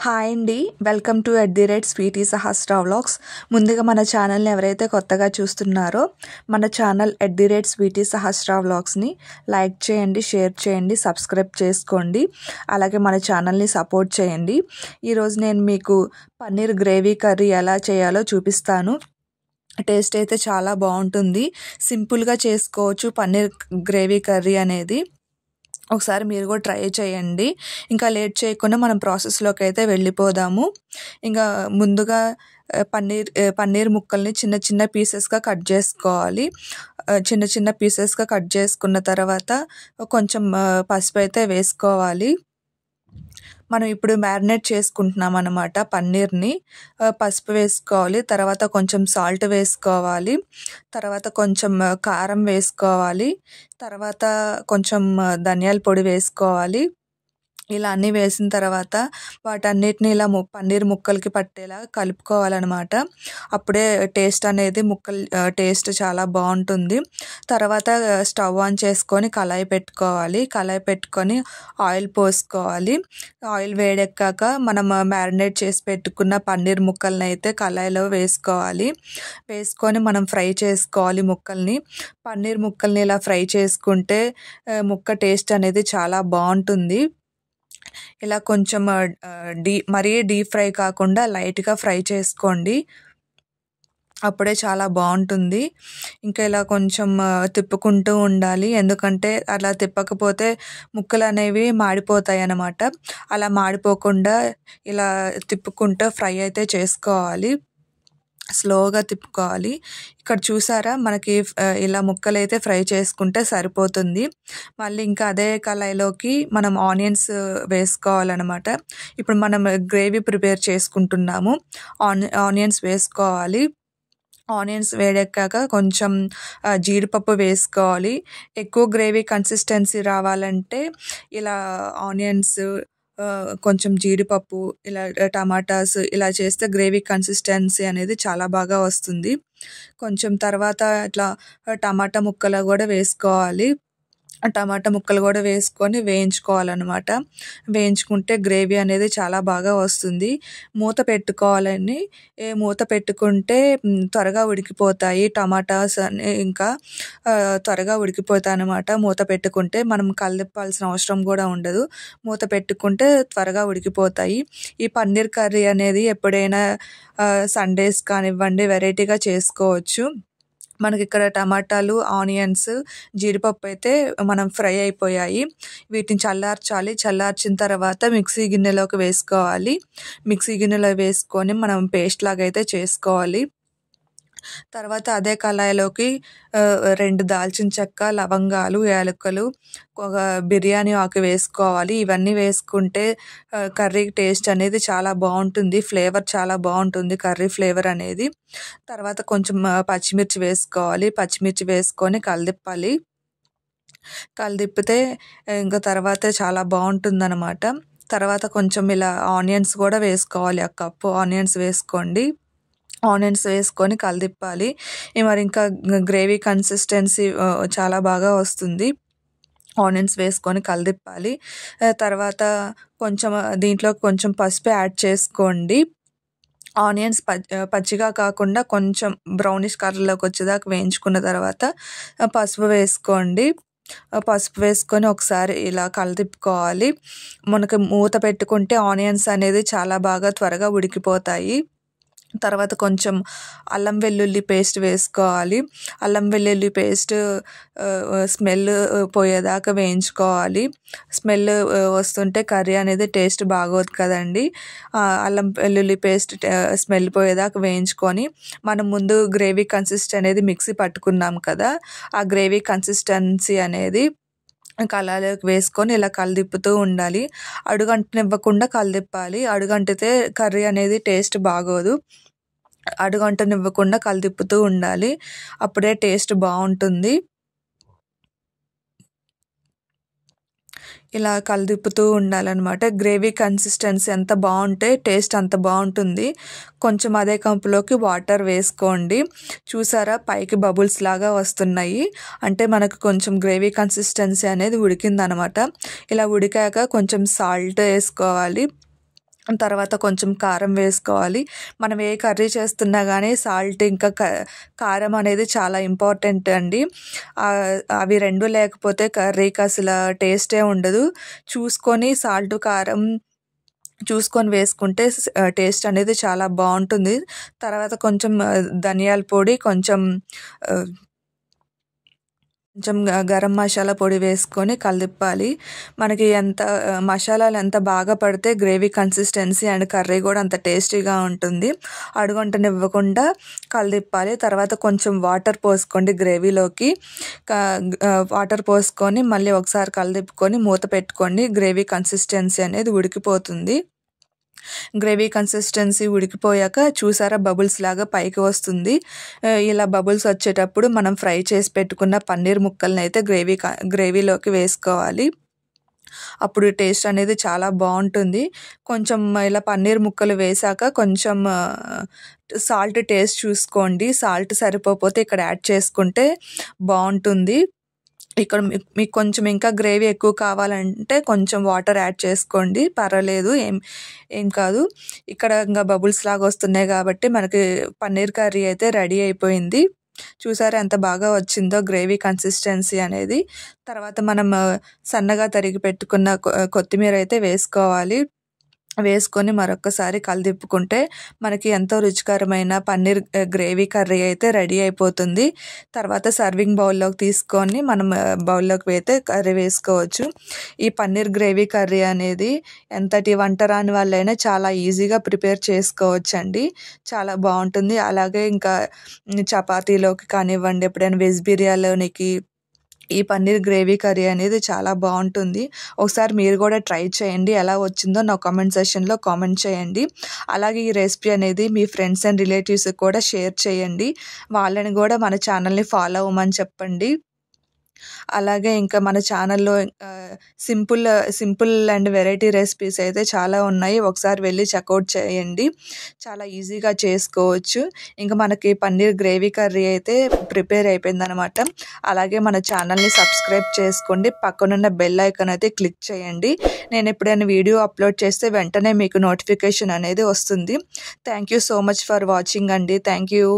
Hi అండి, welcome to @sweety Sahasra vlogs. ముందుగా మన ఛానల్ని ఎవరైతే కొత్తగా చూస్తున్నారో మన ఛానల్ @స్వీటీ సహస్ర వ్లాగ్స్ని లైక్ చేయండి, షేర్ చేయండి, సబ్స్క్రైబ్ చేసుకోండి. అలాగే మన ఛానల్ని సపోర్ట్ చేయండి. ఈరోజు నేను మీకు పన్నీర్ గ్రేవీ కర్రీ ఎలా చేయాలో చూపిస్తాను. టేస్ట్ అయితే చాలా బాగుంటుంది. సింపుల్గా చేసుకోవచ్చు పన్నీర్ గ్రేవీ కర్రీ అనేది. ఒకసారి మీరు కూడా ట్రై చేయండి. ఇంకా లేట్ చేయకుండా మనం ప్రాసెస్లోకి అయితే వెళ్ళిపోదాము. ఇంకా ముందుగా పన్నీర్ ముక్కల్ని చిన్న చిన్న పీసెస్గా కట్ చేసుకోవాలి. చిన్న చిన్న పీసెస్గా కట్ చేసుకున్న తర్వాత కొంచెం పసుపు అయితే వేసుకోవాలి. మనం ఇప్పుడు మ్యారినేట్ చేసుకుంటున్నాం అన్నమాట పన్నీర్ని. పసుపు వేసుకోవాలి, తర్వాత కొంచెం సాల్ట్ వేసుకోవాలి, తర్వాత కొంచెం కారం వేసుకోవాలి, తర్వాత కొంచెం ధనియాల పొడి వేసుకోవాలి. ఇలా అన్నీ వేసిన తర్వాత వాటన్నిటిని ఇలా పన్నీర్ ముక్కలకి పట్టేలా కలుపుకోవాలన్నమాట. అప్పుడే టేస్ట్ అనేది టేస్ట్ చాలా బాగుంటుంది. తర్వాత స్టవ్ ఆన్ చేసుకొని కళాయి పెట్టుకొని ఆయిల్ పోసుకోవాలి. ఆయిల్ వేడెక్కాక మనం మ్యారినేట్ చేసి పెట్టుకున్న పన్నీర్ ముక్కల్ని అయితే కళాయిలో వేసుకొని మనం ఫ్రై చేసుకోవాలి ముక్కల్ని. పన్నీర్ ముక్కల్ని ఇలా ఫ్రై చేసుకుంటే ముక్క టేస్ట్ అనేది చాలా బాగుంటుంది. ఇలా కొంచెం మరీ డీప్ ఫ్రై కాకుండా లైట్గా ఫ్రై చేసుకోండి, అప్పుడే చాలా బాగుంటుంది. ఇంకా ఇలా కొంచెం తిప్పుకుంటూ ఉండాలి, ఎందుకంటే అలా తిప్పకపోతే ముక్కలు అనేవి మాడిపోతాయి అన్నమాట. అలా మాడిపోకుండా ఇలా తిప్పుకుంటూ ఫ్రై అయితే చేసుకోవాలి, స్లోగా తిప్పుకోవాలి. ఇక్కడ చూసారా, మనకి ఇలా ముక్కలు అయితే ఫ్రై చేసుకుంటే సరిపోతుంది. మళ్ళీ ఇంకా అదే కళాయిలోకి మనం ఆనియన్స్ వేసుకోవాలన్నమాట. ఇప్పుడు మనం గ్రేవీ ప్రిపేర్ చేసుకుంటున్నాము. ఆనియన్స్ వేసుకోవాలి. ఆనియన్స్ వేడెక్కాక కొంచెం జీడిపప్పు వేసుకోవాలి. ఎక్కువ గ్రేవీ కన్సిస్టెన్సీ రావాలంటే ఇలా ఆనియన్స్, కొంచెం జీడిపప్పు, ఇలా టమాటాస్ ఇలా చేస్తే గ్రేవీ కన్సిస్టెన్సీ అనేది చాలా బాగా వస్తుంది. కొంచెం తర్వాత ఇట్లా టమాటా ముక్కలు కూడా వేసుకోవాలి. టమాటా ముక్కలు కూడా వేసుకొని వేయించుకోవాలన్నమాట. వేయించుకుంటే గ్రేవీ అనేది చాలా బాగా వస్తుంది. మూత పెట్టుకుంటే త్వరగా ఉడికిపోతాయి టమాటాస్ ఇంకా త్వరగా ఉడికిపోతాయి అన్నమాట. మూత పెట్టుకుంటే మనం కలపాల్సిన అవసరం కూడా ఉండదు. మూత పెట్టుకుంటే త్వరగా ఉడికిపోతాయి. ఈ పన్నీర్ కర్రీ అనేది ఎప్పుడైనా సండేస్ కానివ్వండి వెరైటీగా చేసుకోవచ్చు. మనకి ఇక్కడ టమాటాలు, ఆనియన్స్, జీడిపప్పు అయితే మనం ఫ్రై అయిపోయాయి. వీటిని చల్లార్చిన తర్వాత మిక్సీ గిన్నెలోకి వేసుకోవాలి. మిక్సీ గిన్నెలో వేసుకొని మనం పేస్ట్ లాగా అయితే చేసుకోవాలి. తర్వాత అదే కళాయిలోకి 2 దాల్చిన చెక్క, లవంగాలు, యాలకులు, ఒక బిర్యానీ ఆకు వేసుకోవాలి. ఇవన్నీ వేసుకుంటే కర్రీ టేస్ట్ అనేది చాలా బాగుంటుంది. ఫ్లేవర్ చాలా బాగుంటుంది, కర్రీ ఫ్లేవర్ అనేది. తర్వాత కొంచెం పచ్చిమిర్చి వేసుకోవాలి. పచ్చిమిర్చి వేసుకొని కలిదిప్పితే ఇంకా తర్వాత చాలా బాగుంటుందన్నమాట. తర్వాత కొంచెం ఇలా ఆనియన్స్ కూడా వేసుకోవాలి. 1 కప్పు ఆనియన్స్ వేసుకోండి. ఆనియన్స్ వేసుకొని కలిదిప్పాలి. మరి ఇంకా గ్రేవీ కన్సిస్టెన్సీ చాలా బాగా వస్తుంది. ఆనియన్స్ వేసుకొని కలిదిప్పాలి. తర్వాత దీంట్లో కొంచెం పసుపు యాడ్ చేసుకోండి. ఆనియన్స్ పచ్చిగా కాకుండా కొంచెం బ్రౌనిష్ కలర్లోకి వచ్చేదాకా వేయించుకున్న తర్వాత పసుపు వేసుకోండి. పసుపు వేసుకొని ఒకసారి ఇలా కలిదిప్పుకోవాలి. మనకి మూత పెట్టుకుంటే ఆనియన్స్ అనేది చాలా బాగా త్వరగా ఉడికిపోతాయి. తర్వాత కొంచెం అల్లం వెల్లుల్లి పేస్ట్ వేసుకోవాలి. అల్లం వెల్లుల్లి పేస్ట్ స్మెల్ పోయేదాకా వేయించుకోవాలి. స్మెల్ వస్తుంటే కర్రీ అనేది టేస్ట్ బాగోదు కదండి. అల్లం వెల్లుల్లి పేస్ట్ స్మెల్ పోయేదాకా వేయించుకొని మనం ముందు గ్రేవీ కన్సిస్టెన్సీ అనేది మిక్సీ పట్టుకున్నాం కదా, ఆ గ్రేవీ కన్సిస్టెన్సీ అనేది కళాయిలోకి వేసుకొని ఇలా కలిదిప్పుతూ ఉండాలి. అడుగంటనివ్వకుండా కలిదిప్పాలి. అడుగంటితే కర్రీ అనేది టేస్ట్ బాగోదు. అడుగంటనివ్వకుండా కలిదిప్పుతూ ఉండాలి, అప్పుడే టేస్ట్ బాగుంటుంది. ఇలా కలిదిప్పుతూ ఉండాలన్నమాట. గ్రేవీ కన్సిస్టెన్సీ ఎంత బాగుంటే టేస్ట్ అంత బాగుంటుంది. కొంచెం అదే కప్పులోకి వాటర్ వేసుకోండి. చూసారా, పైకి బబుల్స్ లాగా వస్తున్నాయి, అంటే మనకు కొంచెం గ్రేవీ కన్సిస్టెన్సీ అనేది ఉడికిందనమాట. ఇలా ఉడికాక కొంచెం సాల్ట్ వేసుకోవాలి. తర్వాత కొంచెం కారం వేసుకోవాలి. మనం ఏ కర్రీ చేస్తున్నా కానీ సాల్ట్ ఇంకా కారం అనేది చాలా ఇంపార్టెంట్ అండి. అవి రెండు లేకపోతే కర్రీకి అసలు టేస్టే ఉండదు. చూసుకొని సాల్ట్ కారం చూసుకొని వేసుకుంటే టేస్ట్ అనేది చాలా బాగుంటుంది. తర్వాత కొంచెం ధనియాల పొడి, కొంచెం గరం మసాలా పొడి వేసుకొని కలిపాలి. మనకి మసాలాలు ఎంత బాగా పడితే గ్రేవీ కన్సిస్టెన్సీ అండ్ కర్రీ కూడా అంత టేస్టీగా ఉంటుంది. అడుగంటనివ్వకుండా కలిపాలి. తర్వాత కొంచెం వాటర్ పోసుకోండి గ్రేవీలోకి. వాటర్ పోసుకొని మళ్ళీ ఒకసారి కలిపుకొని మూత పెట్టుకోండి. గ్రేవీ కన్సిస్టెన్సీ అనేది ఉడికిపోతుంది. గ్రేవీ కన్సిస్టెన్సీ ఉడికిపోయాక చూసారా బబుల్స్ లాగా పైకి వస్తుంది. ఇలా బబుల్స్ వచ్చేటప్పుడు మనం ఫ్రై చేసి పెట్టుకున్న పన్నీర్ ముక్కల్ని అయితే గ్రేవీలోకి వేసుకోవాలి. అప్పుడు టేస్ట్ అనేది చాలా బాగుంటుంది. కొంచెం ఇలా పన్నీర్ ముక్కలు వేసాక కొంచెం సాల్ట్ టేస్ట్ చూసుకోండి. సాల్ట్ సరిపోతే ఇక్కడ యాడ్ చేసుకుంటే బాగుంటుంది. ఇక్కడ మీకు కొంచెం ఇంకా గ్రేవీ ఎక్కువ కావాలంటే కొంచెం వాటర్ యాడ్ చేసుకోండి, పర్వాలేదు, ఏం కాదు. ఇక్కడ ఇంకా బబుల్స్ లాగా వస్తున్నాయి కాబట్టి మనకి పన్నీర్ కర్రీ అయితే రెడీ అయిపోయింది. చూసారా ఎంత బాగా వచ్చిందో గ్రేవీ కన్సిస్టెన్సీ అనేది. తర్వాత మనం సన్నగా తరిగి పెట్టుకున్న కొత్తిమీర అయితే వేసుకొని మరొకసారి కలిదిప్పుకుంటే మనకి ఎంతో రుచికరమైన పన్నీర్ గ్రేవీ కర్రీ అయితే రెడీ అయిపోతుంది. తర్వాత సర్వింగ్ బౌల్లోకి తీసుకొని మనం బౌల్లోకి అయితే కర్రీ వేసుకోవచ్చు. ఈ పన్నీర్ గ్రేవీ కర్రీ అనేది ఎంతటి వంట రాని వాళ్ళైనా చాలా ఈజీగా ప్రిపేర్ చేసుకోవచ్చండి. చాలా బాగుంటుంది. అలాగే ఇంకా చపాతీలోకి కానివ్వండి, ఎప్పుడైనా వెజ్ బిర్యానీలోనికి ఈ పన్నీర్ గ్రేవీ కర్రీ అనేది చాలా బాగుంటుంది. ఒకసారి మీరు కూడా ట్రై చేయండి. ఎలా వచ్చిందో నా కామెంట్ సెక్షన్లో కామెంట్ చేయండి. అలాగే ఈ రెసిపీ అనేది మీ ఫ్రెండ్స్ అండ్ రిలేటివ్స్కి కూడా షేర్ చేయండి. వాళ్ళని కూడా మన ఛానల్ని ఫాలో అవ్వమని చెప్పండి. అలాగే ఇంకా మన ఛానల్లో సింపుల్ అండ్ వెరైటీ రెసిపీస్ అయితే చాలా ఉన్నాయి. ఒకసారి వెళ్ళి చెక్అవుట్ చేయండి. చాలా ఈజీగా చేసుకోవచ్చు. ఇంకా మనకి పన్నీర్ గ్రేవీ కర్రీ అయితే ప్రిపేర్ అయిపోయిందనమాట. అలాగే మన ఛానల్ని సబ్స్క్రైబ్ చేసుకోండి. పక్కనున్న బెల్ ఐకాన్ అయితే క్లిక్ చేయండి. నేను ఎప్పుడైనా వీడియో అప్లోడ్ చేస్తే వెంటనే మీకు నోటిఫికేషన్ అనేది వస్తుంది. Thank you so much for watching అండి. Thank you.